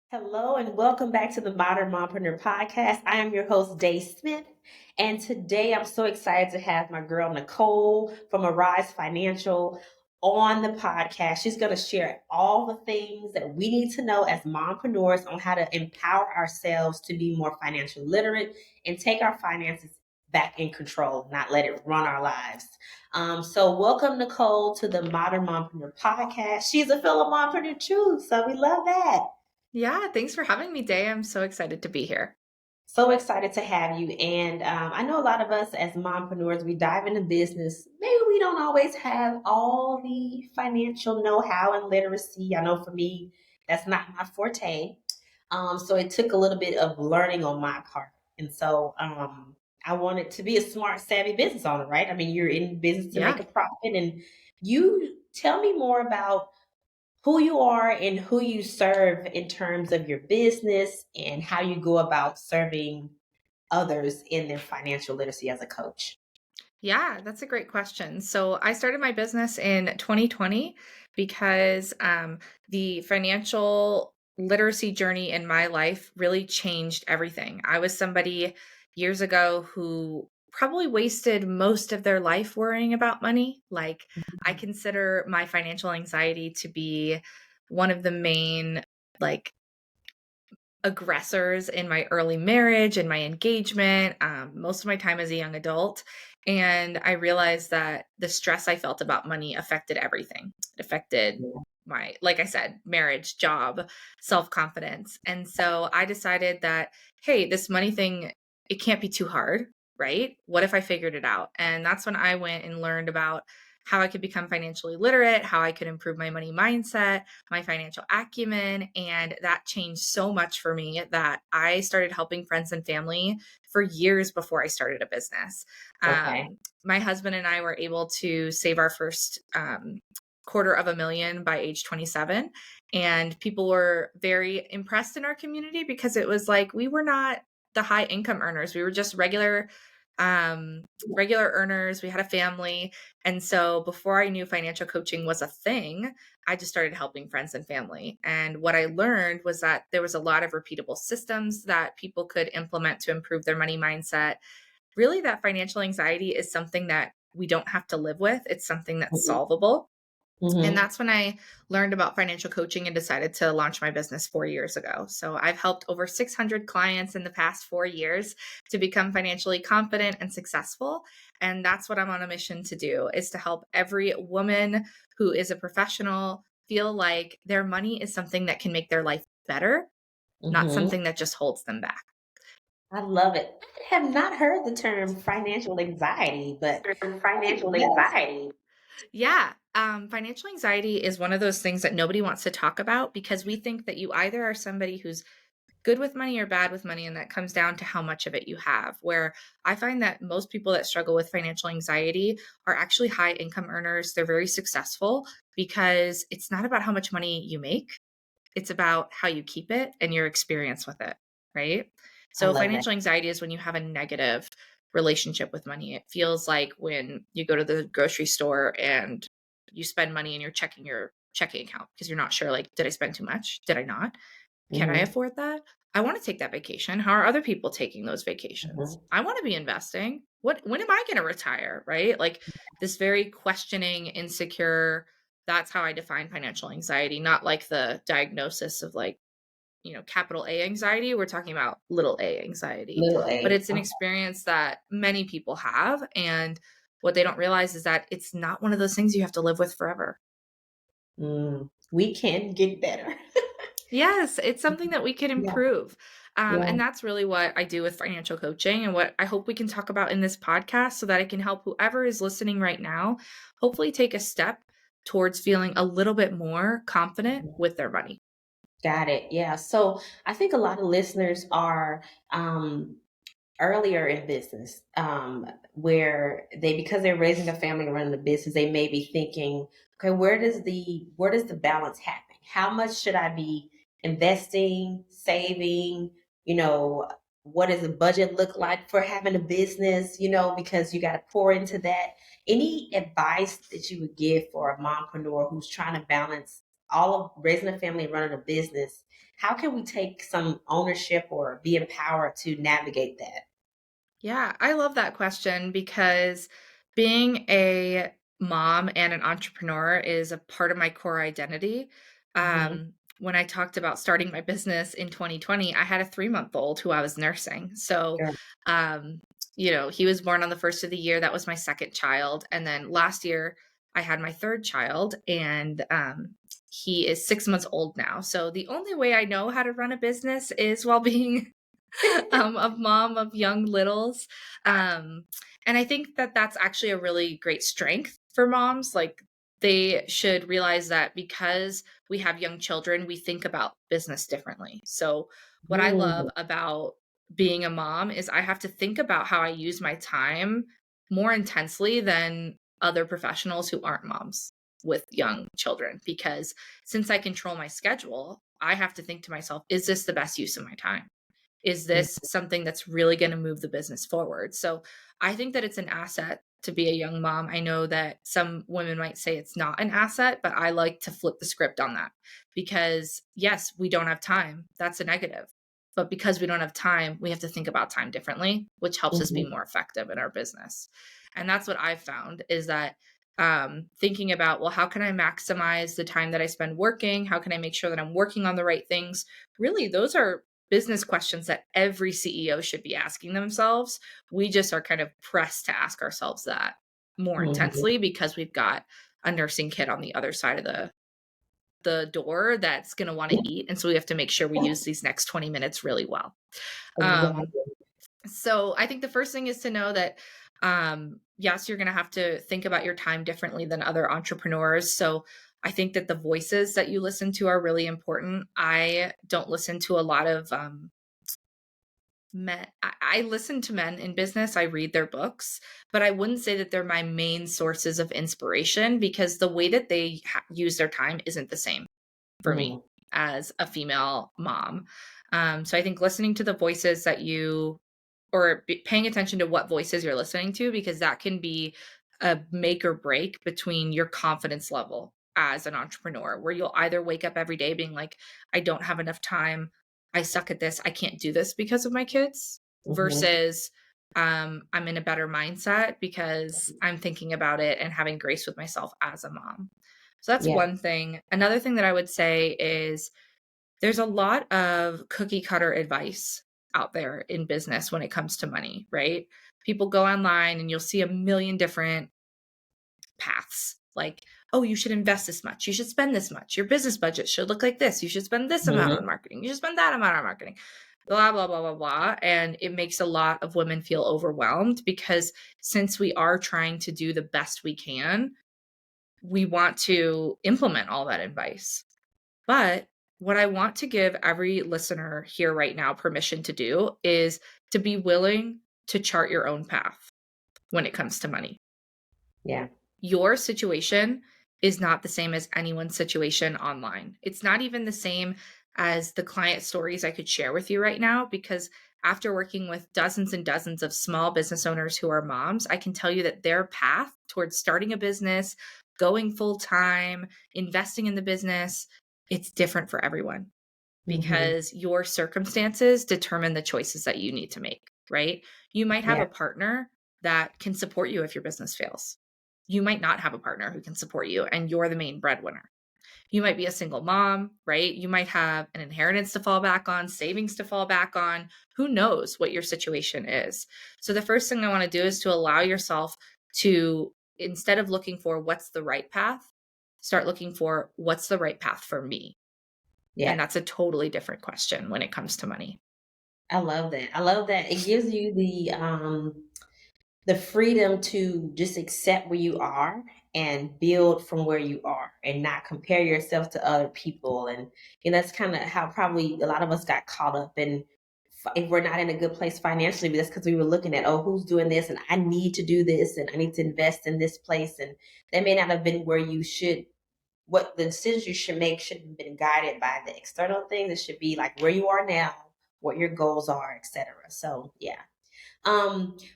Hello and welcome back to the Modern Mompreneur podcast. I am your host, Dai Smith, and today I'm so excited to have my girl Nicole from Arise Financial on the podcast. She's going to share all the things that we need to know as mompreneurs on how to empower ourselves to be more financially literate and take our finances back in control, not let it run our lives. So welcome Nicole to the Modern Mompreneur podcast. She's a fellow mompreneur too, so we love that. Yeah, thanks for having me, Day. I'm so excited to be here. So excited to have you. And I know a lot of us as mompreneurs, we dive into business. Maybe we don't always have all the financial know how and literacy. I know for me, that's not my forte. So it took a little bit of learning on my part. And so I wanted to be a smart, savvy business owner, right? I mean, you're in business to make Yeah. a profit. And you tell me more about who you are and who you serve in terms of your business and how you go about serving others in their financial literacy as a coach. Yeah, that's a great question. So I started my business in 2020 because the financial literacy journey in my life really changed everything. I was somebody years ago who probably wasted most of their life worrying about money. Like, I consider my financial anxiety to be one of the main, like, aggressors in my early marriage and my engagement, most of my time as a young adult. And I realized that the stress I felt about money affected everything. It affected Yeah. my, like I said, marriage, job, self confidence. And so I decided that, hey, this money thing, it can't be too hard, right? What if I figured it out? And that's when I went and learned about how I could become financially literate, how I could improve my money mindset, my financial acumen. And that changed so much for me that I started helping friends and family for years before I started a business. Okay. My husband and I were able to save our first $250,000 by age 27. And people were very impressed in our community because it was like we were not the high income earners. We were just regular earners. We had a family. And so before I knew financial coaching was a thing, I just started helping friends and family. And what I learned was that there was a lot of repeatable systems that people could implement to improve their money mindset. Really, that financial anxiety is something that we don't have to live with. It's something that's Mhm. solvable. And Mhm. that's when I learned about financial coaching and decided to launch my business 4 years ago. So I've helped over 600 clients in the past 4 years to become financially confident and successful. And that's what I'm on a mission to do, is to help every woman who is a professional feel like their money is something that can make their life better, not Mhm. something that just holds them back. I love it. I have not heard the term financial anxiety, but Financial yes. anxiety. Yeah. Financial anxiety is one of those things that nobody wants to talk about because we think that you either are somebody who's good with money or bad with money, and that comes down to how much of it you have. Where I find that most people that struggle with financial anxiety are actually high income earners. They're very successful because it's not about how much money you make, it's about how you keep it and your experience with it, right? I So love that. financial anxiety is when you have a negative relationship with money. It feels like when you go to the grocery store and you spend money and you're checking your checking account because you're not sure, like, did I spend too much? Did I not? Can I Mhm. afford that? I want to take that vacation. How are other people taking those vacations? Mhm. I want to be investing. When am I going to retire, right? Like, this very questioning, insecure, that's how I define financial anxiety, not like the diagnosis of, like, capital A anxiety. We're talking about little a anxiety. Little But A. it's an experience that many people have, and what they don't realize is that it's not one of those things you have to live with forever. We can get better. Yes, it's something that we can Yeah. improve. Yeah. And that's really what I do with financial coaching and what I hope we can talk about in this podcast so that I can help whoever is listening right now hopefully take a step towards feeling a little bit more confident with their money. Got it. Yeah. So I think a lot of listeners are um, earlier in business, where because they're raising a family and running a business, they may be thinking, okay, where does the balance happen? How much should I be investing, saving? You know, what does the budget look like for having a business? Because you got to pour into that. Any advice that you would give for a mompreneur who's trying to balance all of raising a family and running a business, how can we take some ownership or be empowered to navigate that? Yeah, I love that question because being a mom and an entrepreneur is a part of my core identity. Hmm. When I talked about starting my business in 2020, I had a 3-month-old who I was nursing. So, Sure. um, he was born on the first of the year. That was my second child. And then last year, I had my third child, and he is 6 months old now. So, the only way I know how to run a business is while being a mom of young littles. Um, and I think that that's actually a really great strength for moms. Like, they should realize that because we have young children, we think about business differently. So, what I love Mm, about being a mom is I have to think about how I use my time more intensely than other professionals who aren't moms with young children. Because since I control my schedule, I have to think to myself, is this the best use of my time? Is mm, this something that's really going to move the business forward? So I think that it's an asset to be a young mom. I know that some women might say it's not an asset, but I like to flip the script on that because, yes, we don't have time. That's a negative. But because we don't have time, we have to think about time differently, which helps us be mhm, more effective in our business. And that's what I've found is that thinking about, well, how can I maximize the time that I spend working? How can I make sure that I'm working on the right things? Really, those are business questions that every CEO should be asking themselves. We just are kind of pressed to ask ourselves that more mhm. intensely because we've got a nursing kid on the other side of the door that's going to want to eat, and so we have to make sure we use these next 20 minutes really well. Um, Exactly. so I think the first thing is to know that yes, you're going to have to think about your time differently than other entrepreneurs. So I think that the voices that you listen to are really important. I don't listen to a lot of men. I listen to men in business. I read their books, but I wouldn't say that they're my main sources of inspiration because the way that they use their time isn't the same for me Mm, as a female mom. So I think listening to the voices that you, or paying attention to what voices you're listening to, because that can be a make or break between your confidence level as an entrepreneur, where you'll either wake up every day being like, I don't have enough time. I suck at this. I can't do this because of my kids, mhm. versus I'm in a better mindset because I'm thinking about it and having grace with myself as a mom. So that's Yeah. one thing. Another thing that I would say is there's a lot of cookie cutter advice out there in business when it comes to money, right? People go online and you'll see a million different paths like, oh, you should invest this much. You should spend this much. Your business budget should look like this. You should spend this amount on Mhm, marketing. You should spend that amount on marketing. Blah, blah, blah, blah, blah. And it makes a lot of women feel overwhelmed because since we are trying to do the best we can, we want to implement all that advice. But what I want to give every listener here right now permission to do is to be willing to chart your own path when it comes to money. yeah. Your situation is not the same as anyone's situation online. It's not even the same as the client stories I could share with you right now, because after working with dozens and dozens of small business owners who are moms, I can tell you that their path towards starting a business, going full time, investing in the business, it's different for everyone Mhm. because your circumstances determine the choices that you need to make, right? You might have Yeah. a partner that can support you if your business fails. You might not have a partner who can support you and you're the main breadwinner. You might be a single mom, right? You might have an inheritance to fall back on, savings to fall back on. Who knows what your situation is? So, the first thing I want to do is to allow yourself to, instead of looking for what's the right path, start looking for what's the right path for me. And Yeah. that's a totally different question when it comes to money. I love that. I love that. It gives you the freedom to just accept where you are and build from where you are and not compare yourself to other people. And that's kind of how probably a lot of us got caught up in, if we're not in a good place financially, but that's because we were looking at, oh, who's doing this and I need to do this and I need to invest in this place. And that may not have been where you should, what the decisions you should make should have been guided by the external things. It should be like where you are now, what your goals are, etc. So yeah.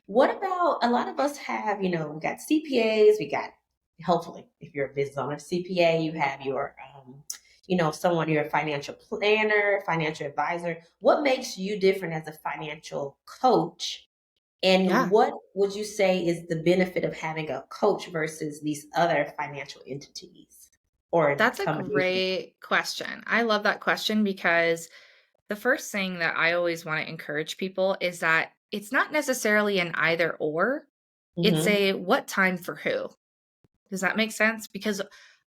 What about, a lot of us have, we got CPAs, we got hopefully, if you're a business owner, CPA, you have your, someone, you're a financial planner, financial advisor. What makes you different as a financial coach? And Yeah. what would you say is the benefit of having a coach versus these other financial entities or That's a combination? great question. I love that question because the first thing that I always want to encourage people is that it's not necessarily an either or, it's Mm-hmm. a what time for who. Does that make sense? Because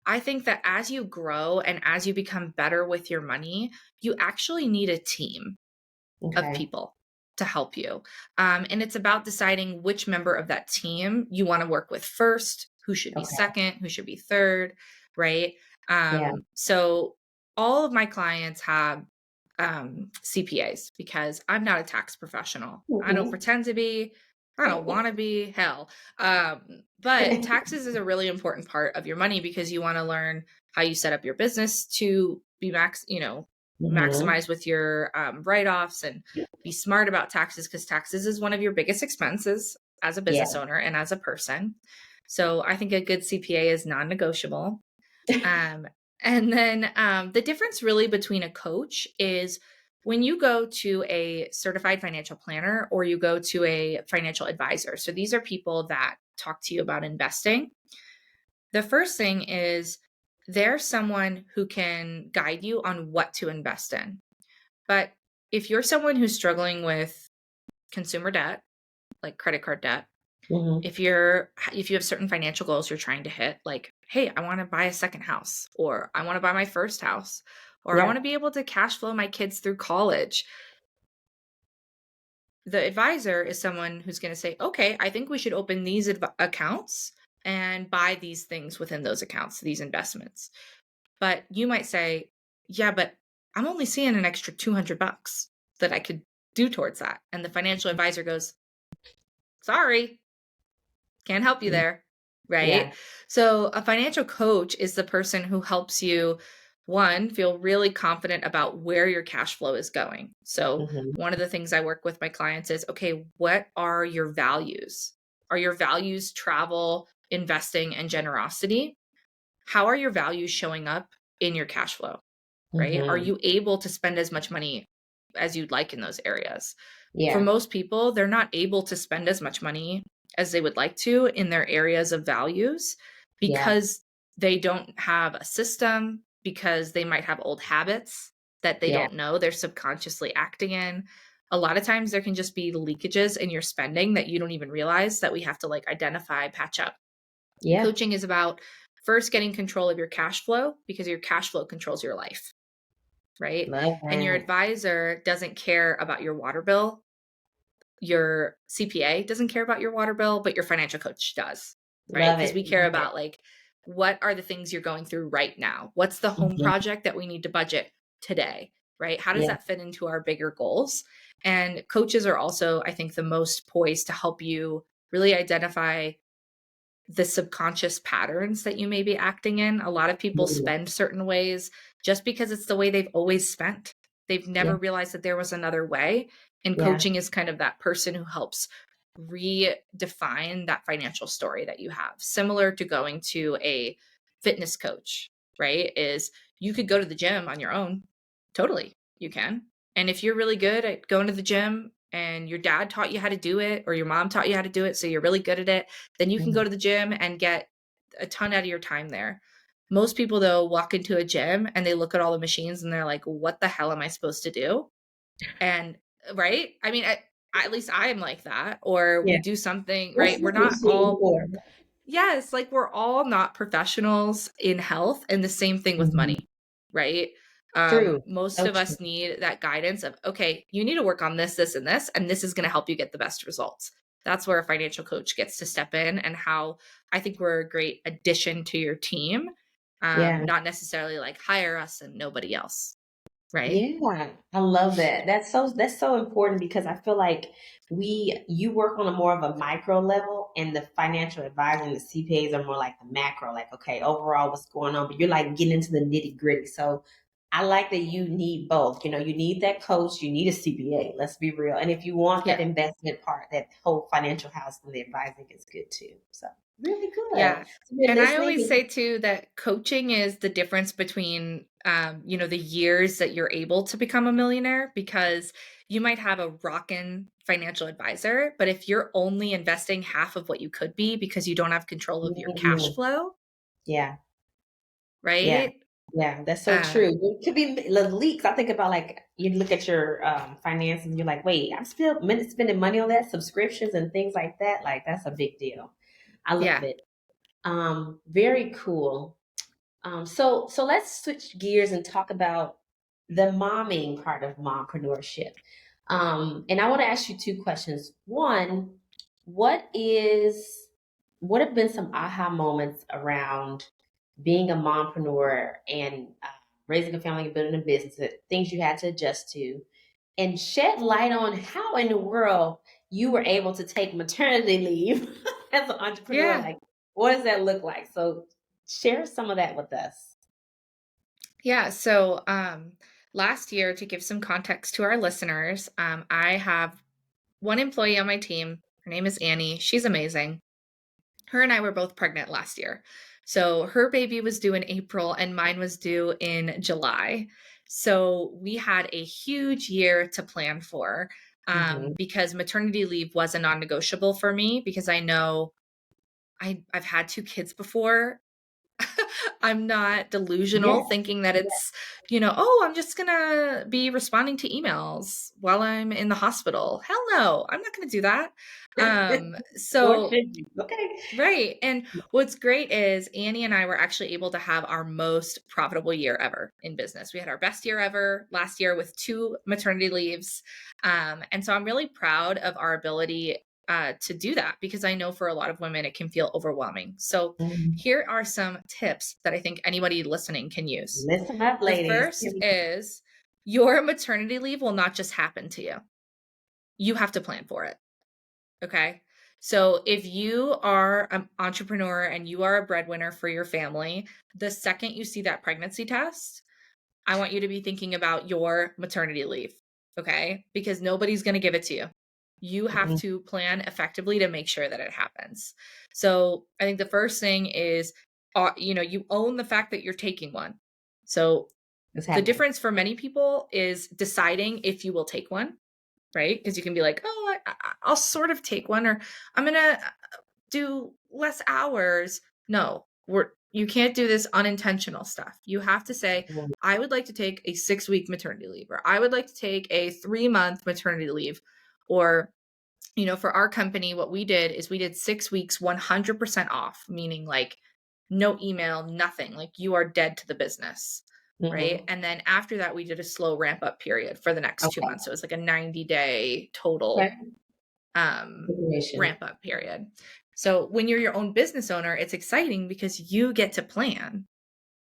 I think that as you grow and as you become better with your money, you actually need a team of Okay. people to help you. And it's about deciding which member of that team you want to work with first, who should be Okay. second, who should be third, right? Yeah. So all of my clients have CPAs because I'm not a tax professional. I don't Mm-hmm. pretend to be. I don't want to be. Hell. But taxes is a really important part of your money because you want to learn how you set up your business to be Mm-hmm. maximize with your write-offs and be smart about taxes because taxes is one of your biggest expenses as a Yeah. business owner and as a person. So I think a good CPA is non-negotiable. Um, and then the difference really between a coach is when you go to a certified financial planner or you go to a financial advisor. So these are people that talk to you about investing. The first thing is they're someone who can guide you on what to invest in. But if you're someone who's struggling with consumer debt, like credit card debt, Mm-hmm. if you have certain financial goals you're trying to hit, like, hey, I want to buy a second house, or I want to buy my first house, or I want Yeah. to be able to cash flow my kids through college, the advisor is someone who's going to say, okay, I think we should open these accounts and buy these things within those accounts, these investments. But you might say, yeah, but I'm only seeing an extra $200 that I could do towards that. And the financial advisor goes, sorry, can't help you there. Yeah. Right. So a financial coach is the person who helps you, one, feel really confident about where your cash flow is going. So Mm-hmm. one of the things I work with my clients is, okay, what are your values? Are your values travel, investing, and generosity? How are your values showing up in your cash flow? Right? Are Mm-hmm. you able to spend as much money as you'd like in those areas? For Yeah. most people, they're not able to spend as much money as they would like to in their areas of values Yeah. because they don't have a system, because they might have old habits that they Yeah. don't know they're subconsciously acting in. A lot of times there can just be leakages in your spending that you don't even realize that we have to like identify, patch up. Yeah. Coaching is about first getting control of your cash flow because your cash flow controls your life, right? Love And your that. advisor doesn't care about your water bill. Your CPA doesn't care about your water bill, but your financial coach does, right? Love Because it. we care Love it. about like, what are the things you're going through right now? What's the home Mm-hmm. project that we need to budget today, right? How does Yeah. that fit into our bigger goals? And coaches are also, I think, the most poised to help you really identify the subconscious patterns that you may be acting in. A lot of people Mm-hmm. spend certain ways just because it's the way they've always spent. They've Yeah. never realized that there was another way. And Yeah. coaching is kind of that person who helps redefine that financial story that you have. Similar to going to a fitness coach, right? Is you could go to the gym on your own. Totally, you can. And if you're really good at going to the gym and your dad taught you how to do it or your mom taught you how to do it, so you're really good at it, then you can Mm-hmm. go to the gym and get a ton out of your time there. Most people, though, walk into a gym and they look at all the machines and they're like, what the hell am I supposed to do? And right? I mean, at least I am like that. Or we Yeah. do something, That's right? what We're we've not seen all, before. yes, like we're all not professionals in health. And the same thing with Mm-hmm. money, right? True. Most So of true. us need that guidance of, okay, you need to work on this, this, and this is going to help you get the best results. That's where a financial coach gets to step in, and how I think we're a great addition to your team. Yeah. Not necessarily like hire us and nobody else, right? Yeah, I love that. That's so important because I feel like you work on a more of a micro level, and the financial advisor and the CPAs are more like the macro, like, okay, overall what's going on, but you're like getting into the nitty gritty. So I like that you need both. You need that coach, you need a CPA, let's be real. And if you want that Yeah. investment part, that whole financial house, then the advising is good too. So Really good. Yeah. So you're And I listening. always say too that coaching is the difference between, the years that you're able to become a millionaire, because you might have a rockin' financial advisor, but if you're only investing half of what you could be because you don't have control of your cash Mhm. flow, Yeah. Yeah. right? Yeah, that's so Uh, true. It could be the leaks. I think about like you look at your finances and you're like, wait, I'm still spending money on that subscriptions and things like that. Like that's a big deal. I love yeah. it. Very cool. So let's switch gears and talk about the momming part of mompreneurship. And I want to ask you two questions. One, what is what have been some aha moments around being a mompreneur and raising a family and building a business, things you had to adjust to, and shed light on how in the world you were able to take maternity leave as an entrepreneur. Yeah. Like, what does that look like? So, share some of that with us. Yeah. So, last year, to give some context to our listeners, I have one employee on my team. Her name is Annie. She's amazing. Her and I were both pregnant last year. So her baby was due in April and mine was due in July. So we had a huge year to plan for, Hmm. because maternity leave was a non negotiable for me because I know I've had two kids before. I'm not delusional Yes. thinking that Yes. it's, oh, I'm just going to be responding to emails while I'm in the hospital. Hell no, I'm not going to do that. Or So should you? Okay. Right. And what's great is Annie and I were actually able to have our most profitable year ever in business. We had our best year ever last year with 2 maternity leaves. And so I'm really proud of our ability to do that, because I know for a lot of women it can feel overwhelming. So Mhm. here are some tips that I think anybody listening can use. Listen up, The ladies. Here first we go. is your maternity leave will not just happen to you, you have to plan for it. Okay. So if you are an entrepreneur and you are a breadwinner for your family, the second you see that pregnancy test, I want you to be thinking about your maternity leave. Okay. Because nobody's going to give it to you. You have Mhm. to plan effectively to make sure that it happens. So I think the first thing is, you own the fact that you're taking one. So It's the happening. difference for many people is deciding if you will take one, right? Because you can be like, oh, I'll sort of take one, or I'm going to do less hours. No, you can't do this unintentional stuff. You have to say, Mhm. I would like to take a 6-week maternity leave, or I would like to take a 3-month maternity leave. Or, for our company, what we did is we did 6 weeks, 100% off, meaning like no email, nothing, like you are dead to the business. Right. Mhm. And then after that, we did a slow ramp up period for the next 2 months. Okay. So it was like a 90-day total Okay. um, Information. ramp up period. So when you're your own business owner, it's exciting because you get to plan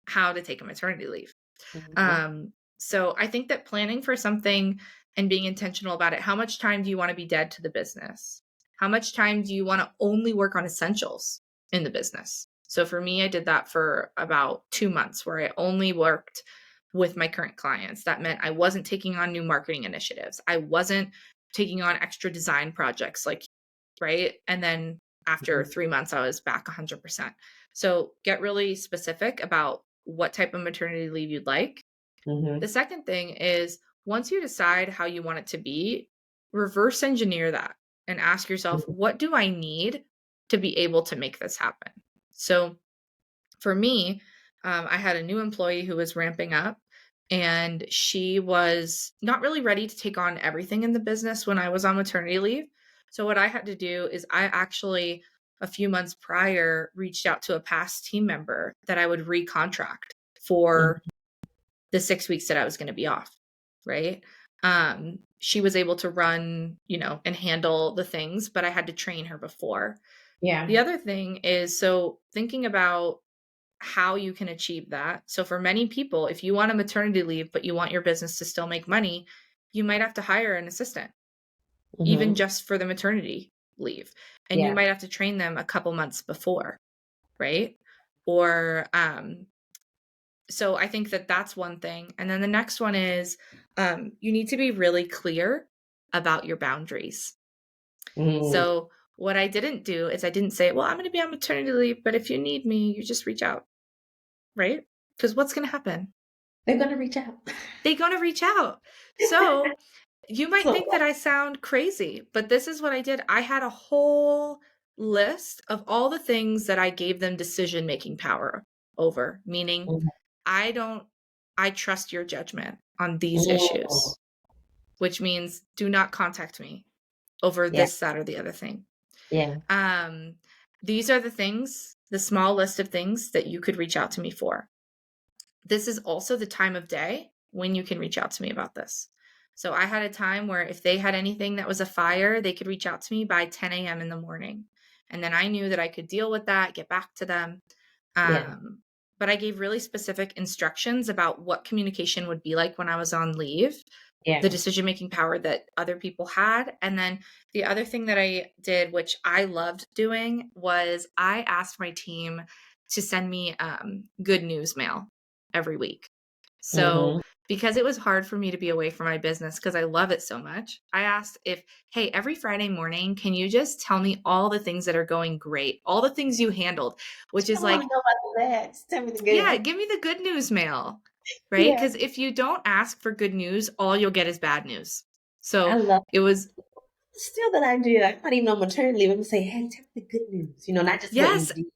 how to take a maternity leave. Mhm. So I think that planning for something and being intentional about it, how much time do you want to be dead to the business? How much time do you want to only work on essentials in the business? So for me, I did that for about 2 months where I only worked with my current clients. That meant I wasn't taking on new marketing initiatives. I wasn't taking on extra design projects, like, right? And then after Mhm. 3 months, I was back 100%. So get really specific about what type of maternity leave you'd like. The Mhm. second thing is, once you decide how you want it to be, reverse engineer that and ask yourself, Mhm. what do I need to be able to make this happen? So for me, I had a new employee who was ramping up, and she was not really ready to take on everything in the business when I was on maternity leave. So what I had to do is I actually, a few months prior, reached out to a past team member that I would recontract for Mhm. the 6 weeks that I was going to be off. Right. She was able to run, and handle the things, but I had to train her before. Yeah. The other thing is, so thinking about how you can achieve that. So for many people, if you want a maternity leave, but you want your business to still make money, you might have to hire an assistant, even Mhm. just for the maternity leave. And you Yeah. might have to train them a couple months before, right? Or so I think that that's one thing. And then the next one is, you need to be really clear about your boundaries. Mm. So What I didn't do is I didn't say, well, I'm going to be on maternity leave, but if you need me, you just reach out, right? Because what's going to happen? They're going to reach out. They're going to reach out. So you might So, think that I sound crazy, but this is what I did. I had a whole list of all the things that I gave them decision-making power over, meaning mhm, I trust your judgment on these mhm. issues, which means do not contact me over Yeah, this, that, or the other thing. yeah, Um, these are the things, the small list of things that you could reach out to me for. This is also the time of day when you can reach out to me about this. So I had a time where if they had anything that was a fire, they could reach out to me by 10 a.m. in the morning. And then I knew that I could deal with that, get back to them. yeah, But I gave really specific instructions about what communication would be like when I was on leave, the yeah. decision-making power that other people had. And then the other thing that I did, which I loved doing, was I asked my team to send me good news mail every week. So Mm-hmm. because it was hard for me to be away from my business because I love it so much, I asked if, hey, every Friday morning, can you just tell me all the things that are going great, all the things you handled, which I is want like, to know about the bad. Just tell me the yeah, good. give me the good news mail, right? Yeah, Because if you don't ask for good news, all you'll get is bad news. I So love it was, still that idea. I'm not even on maternity leave. I'm gonna say, hey, tell me the good news. Not just what you yes, did.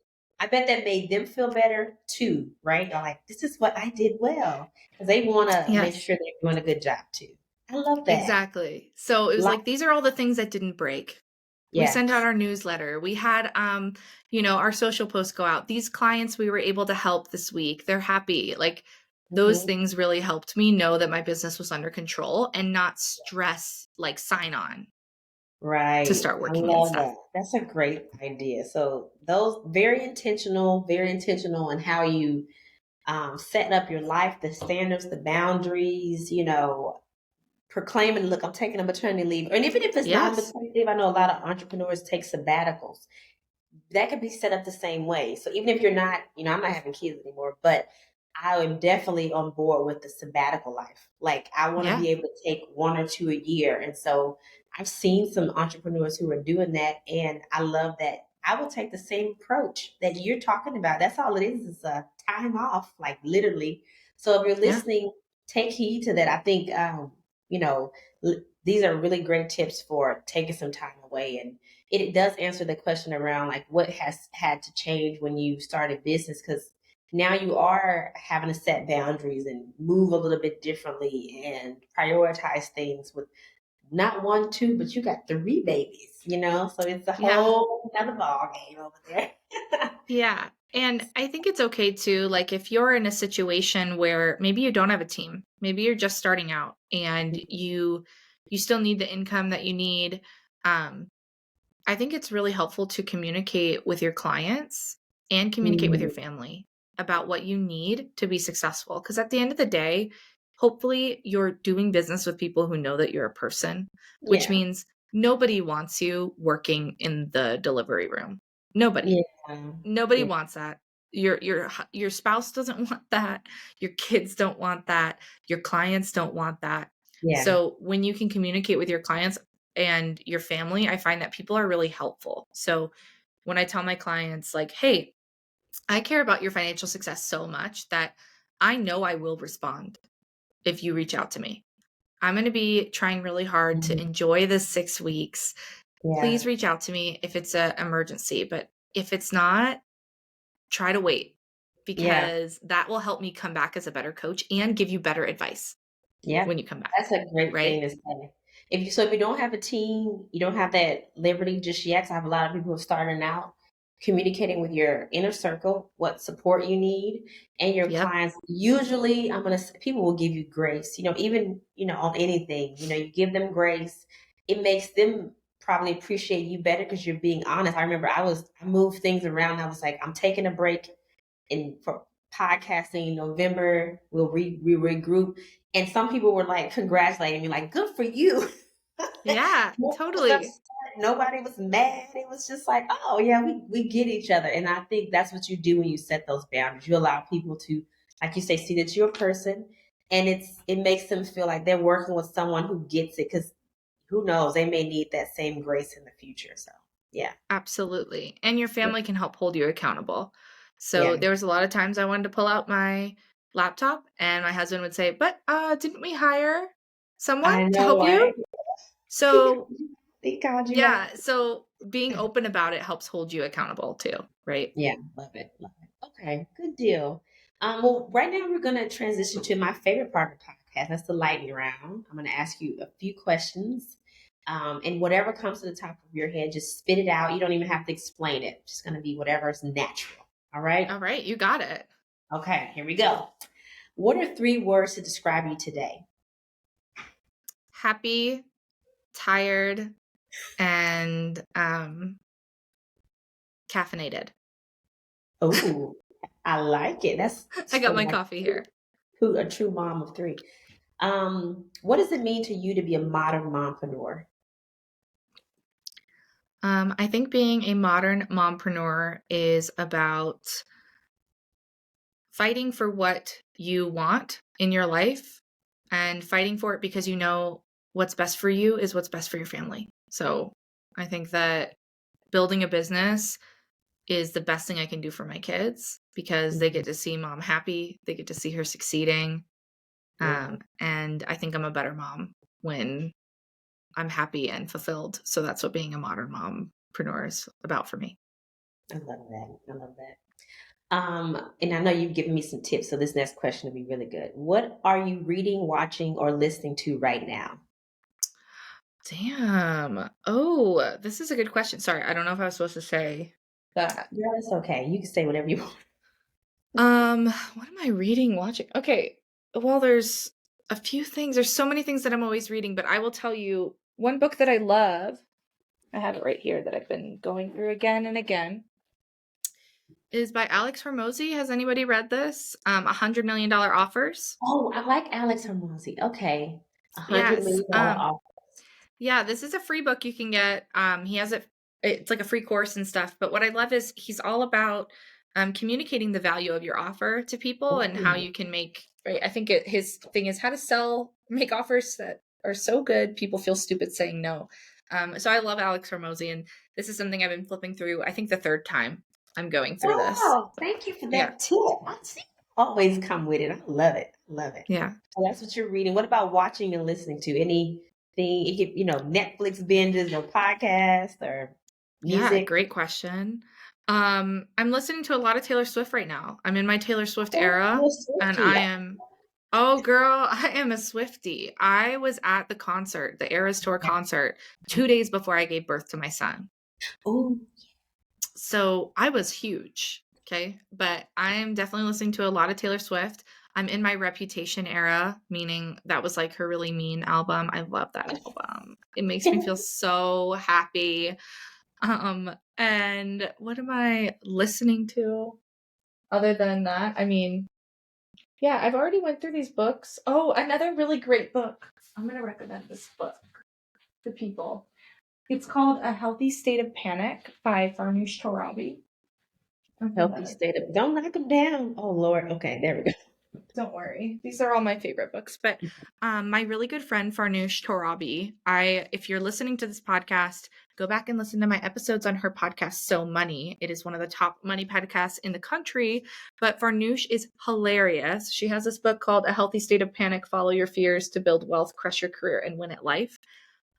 I bet that made them feel better too, right? They're like, this is what I did well. Because they want to make yes, sure they're doing a good job too. I love that. exactly. So it was Lot, like, these are all the things that didn't break. We yeah. sent out our newsletter. We had, our social posts go out. These clients we were able to help this week, they're happy. Like those Hmm. things really helped me know that my business was under control and not stress, like sign on to Right. start I working and love stuff. that. That's a great idea. So those very intentional in how you setting up your life, the standards, the boundaries, proclaiming, look, I'm taking a maternity leave. And even if it's not a Yes. maternity leave, I know a lot of entrepreneurs take sabbaticals. That could be set up the same way. So even if you're not, I'm not having kids anymore, but I am definitely on board with the sabbatical life. Like I want to Yeah. be able to take one or two a year. And so I've seen some entrepreneurs who are doing that. And I love that. I will take the same approach that you're talking about. That's all it is a time off, like literally. So if you're Yeah. listening, take heed to that. I think, you know, these are really great tips for taking some time away. And it does answer the question around like what has had to change when you started business, because now you are having to set boundaries and move a little bit differently and prioritize things with not one, two, but you got three babies. So it's a Yeah. whole another ball game over there. Yeah. And I think it's okay too. Like if you're in a situation where maybe you don't have a team, maybe you're just starting out and you still need the income that you need. Um, I think it's really helpful to communicate with your clients and communicate with your Mm, family about what you need to be successful. Because at the end of the day, hopefully you're doing business with people who know that you're a person, which yeah, means nobody wants you working in the delivery room. Nobody. yeah, Nobody yeah, wants that. Your spouse doesn't want that. Your kids don't want that. Your clients don't want that. yeah, So when you can communicate with your clients and your family, I find that people are really helpful. So when I tell my clients like, "Hey, I care about your financial success so much that I know I will respond if you reach out to me. I'm going to be trying really hard to mhm, enjoy the 6 weeks. yeah, Please reach out to me if it's an emergency, but if it's not, try to wait yeah. because that will help me come back as a better coach and give you better advice Yeah, when you come back, that's a great thing right? to say. If you don't have a team, you don't have that liberty just yet. 'Cause I have a lot of people who are starting out, communicating with your inner circle, what support you need, and your Yep. clients. Usually, I'm gonna say people will give you grace. Even on anything. You give them grace. It makes them probably appreciate you better because you're being honest. I remember I moved things around. I was like, I'm taking a break in for podcasting in November. We regroup, and some people were like congratulating me, like "Good for you." Yeah, Nobody was totally. upset. Nobody was mad. It was just like, "Oh yeah, we get each other." And I think that's what you do when you set those boundaries. You allow people to, like you say, see that you're a person, and it makes them feel like they're working with someone who gets it. Because who knows, they may need that same grace in the future. So Yeah. Absolutely. And your family can help hold you accountable. So Yeah. there was a lot of times I wanted to pull out my laptop and my husband would say, but didn't we hire someone I to know, help you? right? So He called you out. yeah, so being open about it helps hold you accountable too, right? Yeah, love it. Love it. Okay, good deal. Well, right now we're going to transition to my favorite part of the podcast. That's the lightning round. I'm going to ask you a few questions. And whatever comes to the top of your head, just spit it out. You don't even have to explain it. It's just going to be whatever's natural. All right. All right, you got it. Okay, here we go. What are three words to describe you today? Happy, tired, and caffeinated. Oh, I like it. That's I got so my like coffee here. who a true mom of three. What does it mean to you to be a modern mompreneur? I think being a modern mompreneur is about fighting for what you want in your life and fighting for it because you know what's best for you is what's best for your family. So I think that building a business is the best thing I can do for my kids because they Mhm. get to see mom happy, they get to see her succeeding. Yeah, And I think I'm a better mom when I'm happy and fulfilled. So that's what being a modern mompreneur is about for me. I love that. I love that. And I know you've given me some tips, so this next question will be really good. What are you reading, watching, or listening to right now? Damn. Oh, this is a good question. Sorry, I don't know if I was supposed to say that. Yeah, that's okay. You can say whatever you want. What am I reading, watching? Okay. Well, there's a few things. There's so many things that I'm always reading, but I will tell you one book that I love. I have it right here that I've been going through again and again. Is by Alex Hormozy. Has anybody read this? $100 Million Offers. Oh, I like Alex Hormozy. Okay. Yes. $100 million offer. Yeah, this is a free book you can get. He has it. It's like a free course and stuff. But what I love is he's all about communicating the value of your offer to people and how Ooh, you can make. Right. I think his thing is how to make offers that are so good people feel stupid saying no. So I love Alex Hormozy, and this is something I've been flipping through. I think the third time I'm going through this. wow. Thank you for Yeah. that tip. I see. Always come with it. I love it. Love it. Yeah. So that's what you're reading. What about watching and listening to? Anything, Netflix binges or podcasts or Yeah, music? great question. I'm listening to a lot of Taylor Swift right now. I'm in my Taylor Swift Oh, era, you're a and Swiftie. oh girl, I am a Swiftie. I was at the concert, the Eras Tour concert, 2 days before I gave birth to my son. Oh, So I was huge. Okay. But I'm definitely listening to a lot of Taylor Swift. I'm in my Reputation era, meaning that was like her really mean album. I love that album. It makes me feel so happy. And what am I listening to other than that? I mean, yeah, I've already went through these books. Oh, another really great book. I'm going to recommend this book to people. It's called A Healthy State of Panic by Farnoosh Torabi. healthy state of, don't knock them down. Oh, Lord. Okay, there we go. Don't worry. These are all my favorite books. But my really good friend Farnoosh Torabi, if you're listening to this podcast, go back and listen to my episodes on her podcast, So Money. It is one of the top money podcasts in the country. But Farnoosh is hilarious. She has this book called A Healthy State of Panic, Follow Your Fears to Build Wealth, Crush Your Career, and Win at Life.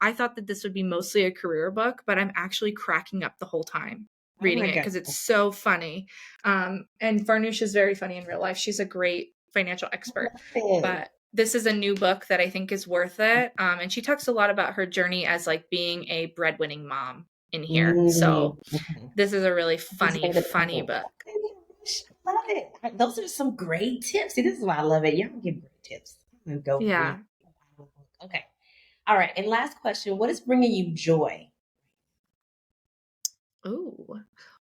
I thought that this would be mostly a career book, but I'm actually cracking up the whole time Oh, reading my it God. because it's so funny. And Farnoosh is very funny in real life. She's a great financial expert. But this is a new book that I think is worth it. And she talks a lot about her journey as like being a breadwinning mom in here. So Okay. this is a really Healthy funny, state of funny panic. book. I love it. Those are some great tips. See, this is why I love it. Y'all give great tips. I'm going to go read. Yeah. Okay. All right. And last question. What is bringing you joy? Ooh,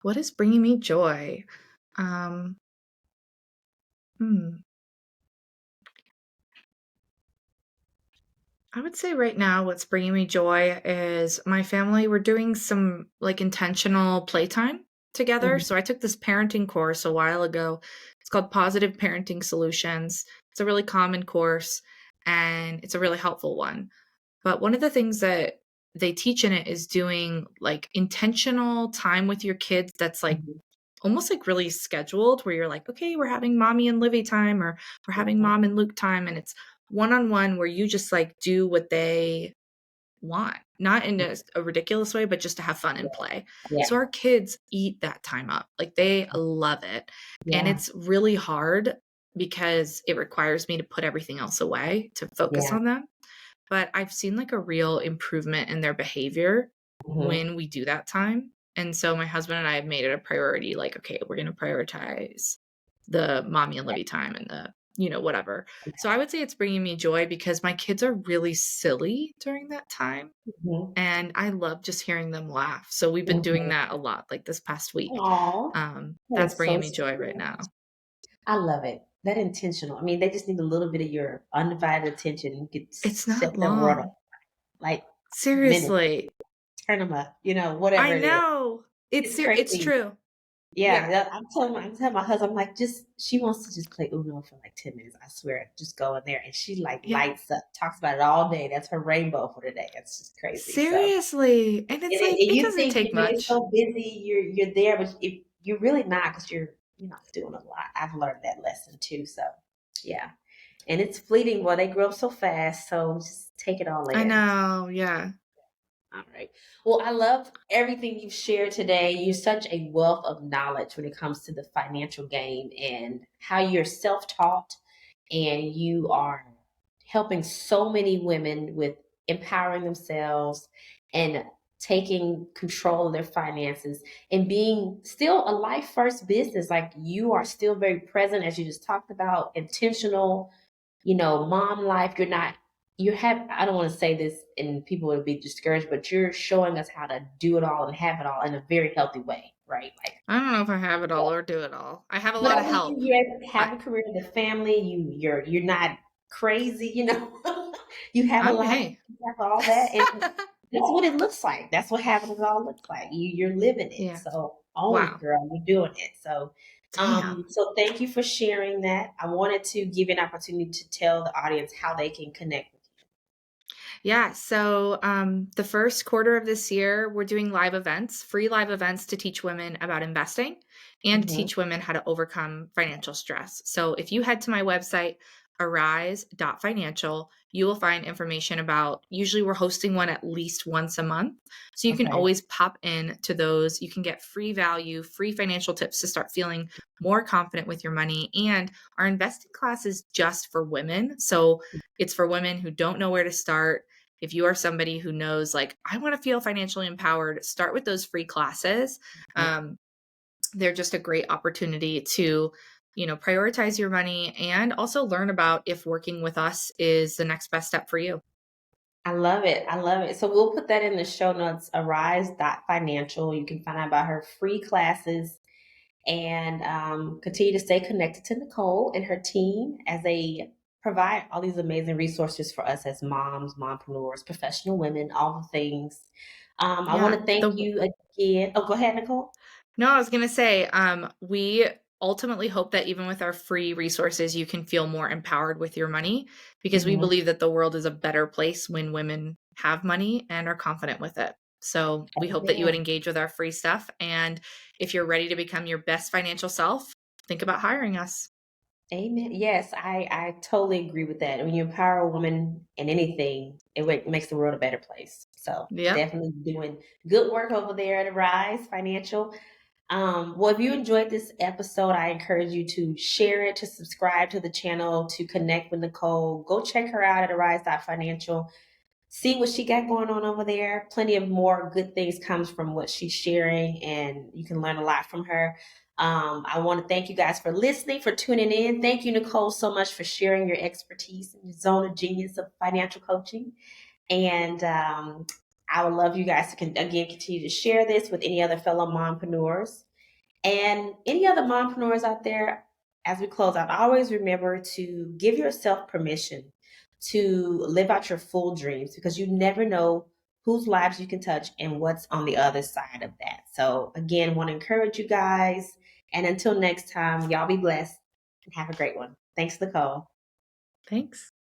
what is bringing me joy? Um, hmm. I would say right now what's bringing me joy is my family. We're doing some like intentional playtime together. Mhm. So I took this parenting course a while ago. It's called Positive Parenting Solutions. It's a really common course and it's a really helpful one. But one of the things that they teach in it is doing like intentional time with your kids that's like Mhm. almost like really scheduled, where you're like, okay, we're having mommy and Livy time, or we're having Yeah. mom and Luke time. And it's one-on-one where you just like do what they want, not in a ridiculous way, but just to have fun and play. Yeah. So our kids eat that time up. Like they love it. And Yeah. it's really hard because it requires me to put everything else away to focus Yeah. on them. But I've seen like a real improvement in their behavior Mhm. when we do that time. And so my husband and I have made it a priority, like, okay, we're going to prioritize the mommy and Livy time and the, whatever. So I would say it's bringing me joy because my kids are really silly during that time. Mhm. And I love just hearing them laugh. So we've been doing Mhm. that a lot, like this past week. Aw, that That's is so bringing me joy sweet. right now. I love it. That intentional. I mean, they just need a little bit of your undivided attention. You could It's set not them right up, long. like minutes, Seriously. turn them up, whatever I it is. know. It's It's crazy. true. Yeah, Yeah. yeah, I'm telling my husband, I'm like, she wants to just play Uno for like 10 minutes. I swear, just go in there. And she like Yeah. lights up, talks about it all day. That's her rainbow for the day. It's just crazy. So, Seriously. And it's like, and it you doesn't think take you're much. so busy, you're there, but if you're really not, because you're not doing a lot. I've learned that lesson too. So, yeah. And it's fleeting. Well, they grow up so fast. So just take it all I in. know. Yeah. All right. Well, I love everything you've shared today. You're such a wealth of knowledge when it comes to the financial game and how you're self taught and you are helping so many women with empowering themselves and taking control of their finances and being still a life first business. Like you are still very present, as you just talked about, intentional, mom life. You're not, you have, I don't want to say this and people would be discouraged, but you're showing us how to do it all and have it all in a very healthy way, right? Like, I don't know if I have it all or do it all. I have a but lot I of mean, help. you're able to I, have a career, the family, you're not crazy, you have a life, hey. you have all that. And that's what it looks like. That's what having it all looks like. You're living it. Yeah. So own it, Wow. girl. You're doing it. So Damn. so thank you for sharing that. I wanted to give you an opportunity to tell the audience how they can connect with Yeah. So the first quarter of this year, we're doing live events, free live events to teach women about investing you. and teach women how to overcome financial stress. So if you head to my website, arise.financial, you will find information about, usually we're hosting one at least once a month. So you can Okay. always pop in to those. You can get free value, free financial tips to start feeling more confident with your money. And our investing class is just for women. So it's for women who don't know where to start. If you are somebody who knows, like, I want to feel financially empowered, start with those free classes. They're just a great opportunity to, prioritize your money and also learn about if working with us is the next best step for you. I love it. I love it. So we'll put that in the show notes, arise.financial. You can find out about her free classes and continue to stay connected to Nicole and her team as they provide all these amazing resources for us as moms, mompreneurs, professional women, all the things. I want Yeah. to thank you again. Oh, go ahead, Nicole. No, I was going to say, we ultimately hope that even with our free resources, you can feel more empowered with your money because we Mhm. believe that the world is a better place when women have money and are confident with it. So we hope that you would Amen. engage with our free stuff. And if you're ready to become your best financial self, think about hiring us. Amen. Yes, I totally agree with that. When you empower a woman in anything, makes the world a better place. So Yep. definitely doing good work over there at Arise Financial. Well, if you enjoyed this episode, I encourage you to share it, to subscribe to the channel, to connect with Nicole. Go check her out at arise.financial. See what she got going on over there. Plenty of more good things comes from what she's sharing, and you can learn a lot from her. I want to thank you guys for listening, for tuning in. Thank you, Nicole, so much for sharing your expertise in your zone of genius of financial coaching. And I would love you guys to again continue to share this with any other fellow mompreneurs and any other mompreneurs out there. As we close out, always remember to give yourself permission to live out your full dreams because you never know whose lives you can touch and what's on the other side of that. So, again, want to encourage you guys. And until next time, y'all be blessed and have a great one. Thanks, Nicole. Thanks.